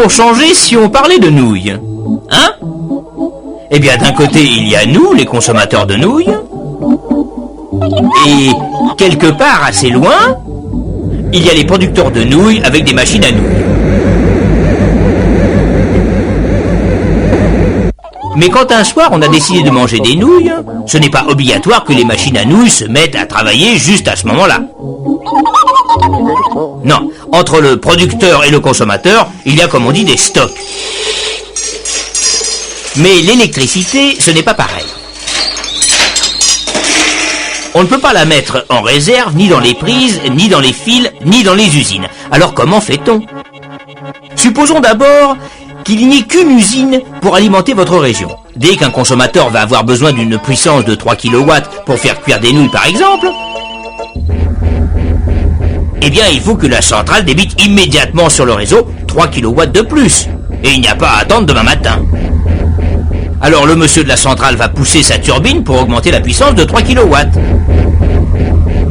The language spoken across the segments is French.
pour changer si on parlait de nouilles? Hein? Eh bien, d'un côté, il y a nous, les consommateurs de nouilles, et quelque part assez loin, il y a les producteurs de nouilles avec des machines à nouilles. Mais quand un soir on a décidé de manger des nouilles, ce n'est pas obligatoire que les machines à nouilles se mettent à travailler juste à ce moment-là. Non, entre le producteur et le consommateur, il y a comme on dit des stocks. Mais l'électricité, ce n'est pas pareil. On ne peut pas la mettre en réserve, ni dans les prises, ni dans les fils, ni dans les usines. Alors comment fait-on? Supposons d'abord qu'il n'y ait qu'une usine pour alimenter votre région. Dès qu'un consommateur va avoir besoin d'une puissance de 3 kW pour faire cuire des nouilles par exemple, eh bien il faut que la centrale débite immédiatement sur le réseau 3 kW de plus. Et il n'y a pas à attendre demain matin. Alors le monsieur de la centrale va pousser sa turbine pour augmenter la puissance de 3 kW.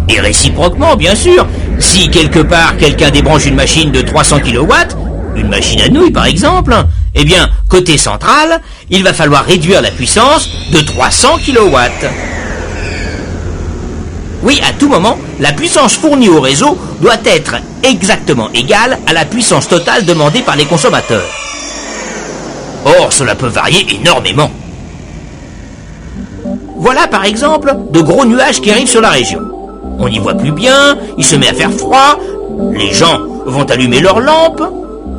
Et réciproquement, bien sûr, si quelque part quelqu'un débranche une machine de 300 kW, une machine à nouilles par exemple, eh bien, côté centrale, il va falloir réduire la puissance de 300 kW. Oui, à tout moment, la puissance fournie au réseau doit être exactement égale à la puissance totale demandée par les consommateurs. Or, cela peut varier énormément. Voilà par exemple de gros nuages qui arrivent sur la région. On n'y voit plus bien, il se met à faire froid, les gens vont allumer leurs lampes,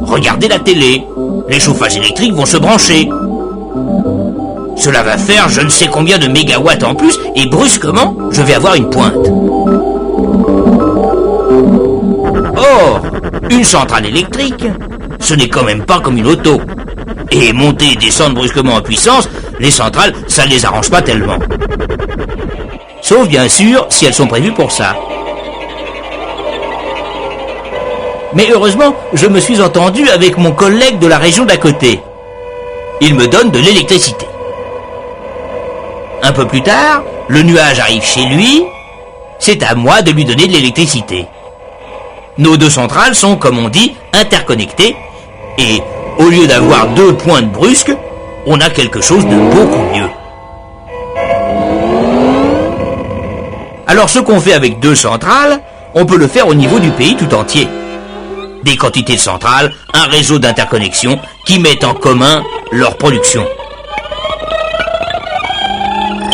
regarder la télé, les chauffages électriques vont se brancher. Cela va faire je ne sais combien de mégawatts en plus et brusquement, je vais avoir une pointe. Or, une centrale électrique, ce n'est quand même pas comme une auto. Et monter et descendre brusquement en puissance, les centrales, ça ne les arrange pas tellement. Sauf bien sûr si elles sont prévues pour ça. Mais heureusement, je me suis entendu avec mon collègue de la région d'à côté. Il me donne de l'électricité. Un peu plus tard, le nuage arrive chez lui, c'est à moi de lui donner de l'électricité. Nos deux centrales sont, comme on dit, interconnectées, et au lieu d'avoir deux pointes brusques, on a quelque chose de beaucoup mieux. Alors ce qu'on fait avec deux centrales, on peut le faire au niveau du pays tout entier. Des quantités de centrales, un réseau d'interconnexion qui mettent en commun leur production.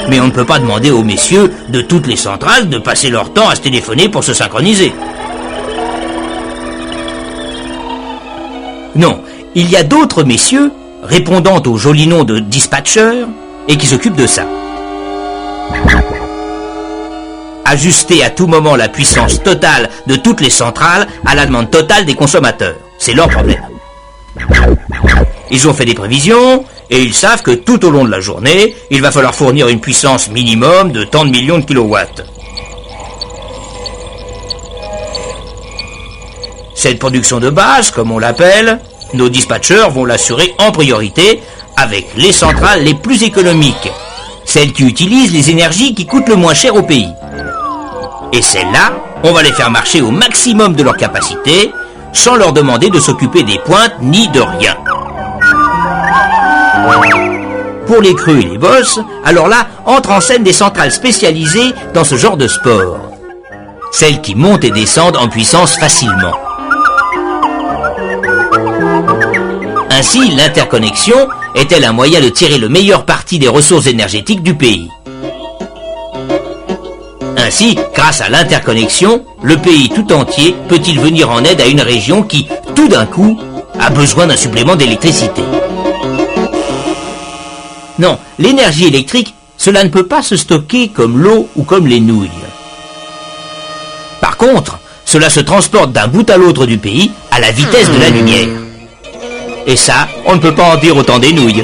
Mais on ne peut pas demander aux messieurs de toutes les centrales de passer leur temps à se téléphoner pour se synchroniser. Non, il y a d'autres messieurs répondant au joli nom de dispatchers et qui s'occupent de ça. Ajuster à tout moment la puissance totale de toutes les centrales à la demande totale des consommateurs. C'est leur problème. Ils ont fait des prévisions et ils savent que tout au long de la journée, il va falloir fournir une puissance minimum de tant de millions de kilowatts. Cette production de base, comme on l'appelle, nos dispatchers vont l'assurer en priorité avec les centrales les plus économiques, celles qui utilisent les énergies qui coûtent le moins cher au pays. Et celles-là, on va les faire marcher au maximum de leur capacité, sans leur demander de s'occuper des pointes ni de rien. Pour les creux et les bosses, alors là, entrent en scène des centrales spécialisées dans ce genre de sport. Celles qui montent et descendent en puissance facilement. Ainsi, l'interconnexion est-elle un moyen de tirer le meilleur parti des ressources énergétiques du pays. Ainsi, grâce à l'interconnexion, le pays tout entier peut-il venir en aide à une région qui, tout d'un coup, a besoin d'un supplément d'électricité. Non, l'énergie électrique, cela ne peut pas se stocker comme l'eau ou comme les nouilles. Par contre, cela se transporte d'un bout à l'autre du pays à la vitesse de la lumière. Et ça, on ne peut pas en dire autant des nouilles.